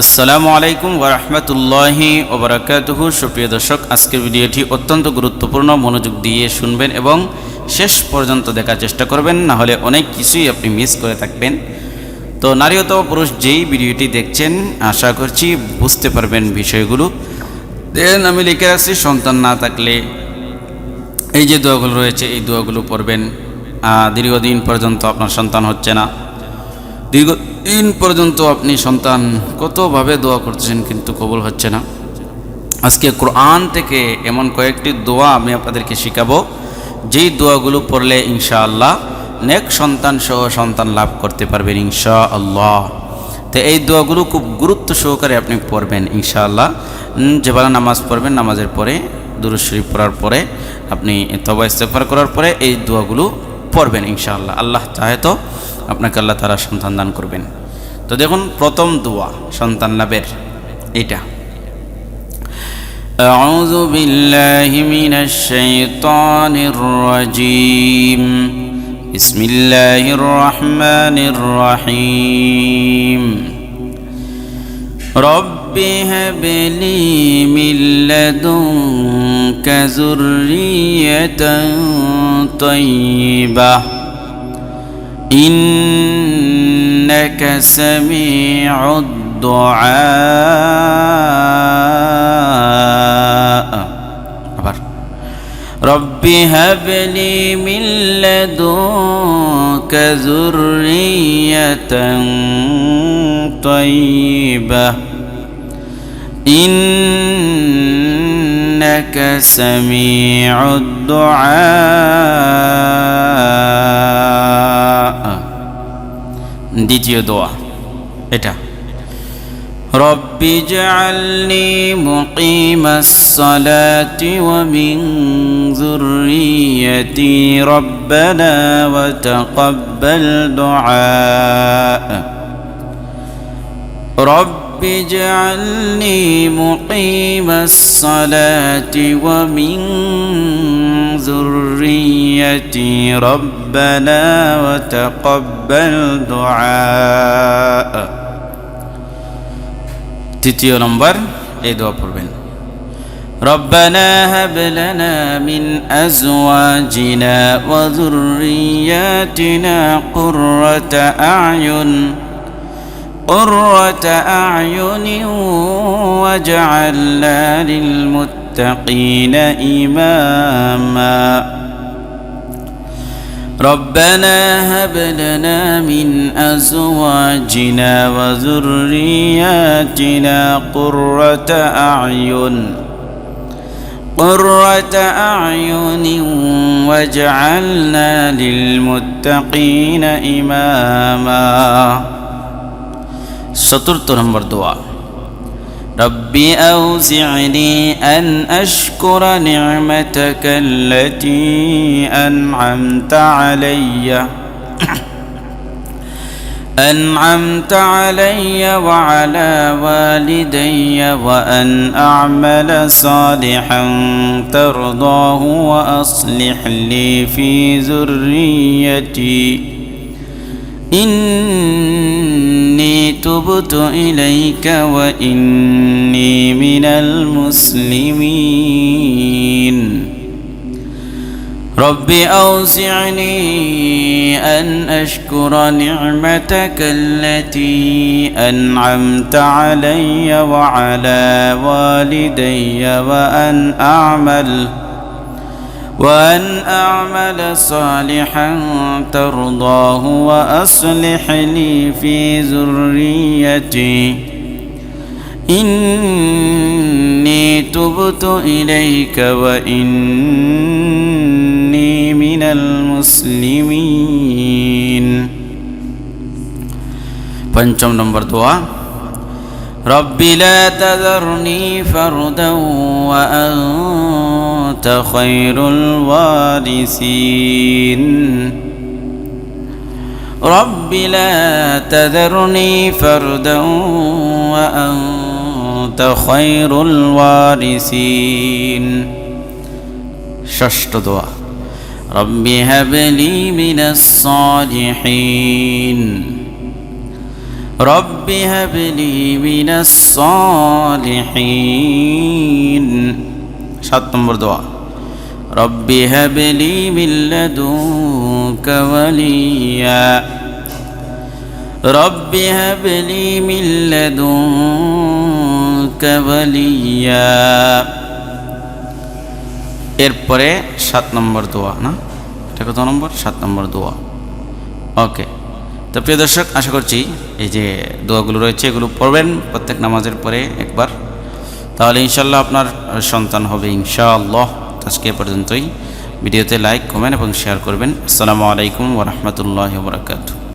আসসালামু আলাইকুম ওয়া রাহমাতুল্লাহি ওয়া বারাকাতুহু। সুপ্রিয় দর্শক, আজকের ভিডিওটি অত্যন্ত গুরুত্বপূর্ণ, মনোযোগ দিয়ে শুনবেন এবং শেষ পর্যন্ত দেখার চেষ্টা করবেন, না হলে অনেক কিছুই আপনি মিস করে থাকবেন। তো নারী অথবা পুরুষ যেই ভিডিওটি দেখছেন, আশা করছি বুঝতে পারবেন বিষয়গুলো। দেন আমি লিখে রাখছি, সন্তান না থাকলে এই যে দোয়াগুলো রয়েছে, এই দোয়াগুলো পড়বেন। দীর্ঘদিন পর্যন্ত আপনার সন্তান হচ্ছে না, দীর্ঘদিন পর্যন্ত আপনি সন্তান কতভাবে দোয়া করতেছেন কিন্তু কবুল হচ্ছে না। আজকে কোরআন থেকে এমন কয়েকটি দোয়া আমি আপনাদেরকে শেখাবো, যেই দোয়াগুলো পড়লে ইনশাআল্লাহ নেক সন্তান সহ সন্তান লাভ করতে পারবেন ইনশাআল্লাহ। তো এই দোয়াগুলো খুব গুরুত্ব সহকারে আপনি পড়বেন ইনশাআল্লাহ। যেবেলা নামাজ পড়বেন, নামাজের পরে দুরূদ শরীফ পড়ার পরে আপনি তওবা ইস্তেগফার করার পরে এই দোয়াগুলো পড়বেন ইনশাআল্লাহ। আল্লাহ চাহে তো আপনাকে আল্লাহ তাআলা সন্তান দান করবেন। তো দেখুন, প্রথম দোয়া সন্তান লাভের এইটা, আউযু বিল্লাহি মিনাশ শাইতানির রাজীম, বিসমিল্লাহির রহমানির রহিম। রব্বি হাবলি মিন লাদুনকা যুররিয়াতান তাইয়্যিবাহ ইন্নাকা সামিউদ দুআ। আবার রব্বি হাবলি মিন লাদুনকা যুররিয়াতান তাইয়্যিবাহ ইন্নাকা সামিউদ দুআ। দ্বিতীয় দোয়া এটা, রব্বি জাআলনি মুকিমাস সালাতি ওয়া মিন যুররিয়্যাতি রব্বানা ওয়া তাকাব্বাল দুআ। রব্বি জাআলনি মুকিমাস সালাতি ওয়া মিন যুররিয়্যাতি রব্বানা ওয়া তাকাব্বাল দুআ। তৃতীয় নম্বর এই দোয়া পড়বেন, রব্বানা হাব লানা মিন আজওয়াজিনা ওয়া যুররিয়্যাতিনা কুররাতা আ'য়ুন ওয়াজআলনা লিল মুত্তাকিনা ইমামা। ربنا هب لنا من أزواجنا وذرياتنا قرة أعين واجعلنا للمتقين إماما। চতুর্থ নম্বর দোয়া, ربي أوزعني أن أشكر نعمتك التي أنعمت علي وعلى والدي وأن أعمل صالحا ترضاه وأصلح لي في ذريتي إني تبت إليك وإني من المسلمين। ربي أوزعني أن أشكر نعمتك التي أنعمت علي وعلى والدي وأن أعمل صالحا ترضاه وأصلح لي في ذريتي إني تبت إليك وإني من المسلمين। পঞ্চম নম্বর দোয়া, ربي لا تذرني فردا وأنت خير الوارثين। ربي لا تذرني فردا وأنت خير الوارثين। ষষ্ঠ দোয়া, ربي هب لي من الصالحين রব্বি হাবলি মিনাস সালিহিন। 7 নম্বর দোয়া, রব্বি হাবলি মিন লাদুনকা ওয়ালিয়া, রব্বি হাবলি মিন লাদুনকা ওয়ালিয়া। এরপরে 7 নম্বর দোয়া, না এটা কত নম্বর? 7 নম্বর দোয়া। ওকে, তো প্রিয় দর্শক, আশা করছি এই যে দোয়াগুলো রয়েছে এগুলো পড়বেন প্রত্যেক নামাজের পরে একবার, তাহলে ইনশাল্লাহ আপনার সন্তান হবে ইনশাআল্লাহ। আজকে পর্যন্তই। ভিডিওতে লাইক, কমেন্ট এবং শেয়ার করবেন। আসসালামু আলাইকুম ওয়া রাহমাতুল্লাহি ওয়া বারাকাতুহু।